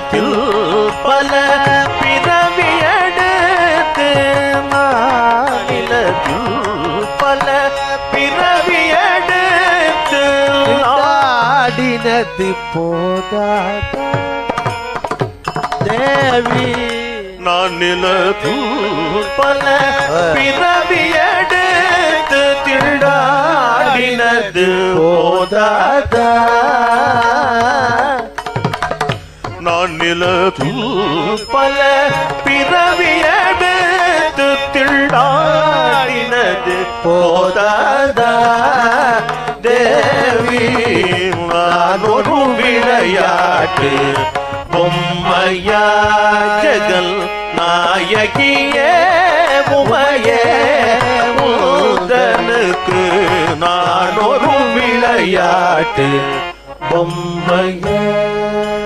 நானிலத்தில் பல பிறவியெடுத்து நானிலத்தில் பல பிறவியெடுத்து ஆடினது போதாத தேவி நானிலத்தில் பல பிறவியெடுத்து திண்டாடினது போதாத நானிலத்தில் பல பிறவியெடுத்து திண்டாடினது போதாத தேவி நான் ஒரு விளையாட்டு பொம்மையா ஜெகல் நாயகியே உமையே உந்தனுக்கு நான் ஒரு விளையாட்டு பொம்மையே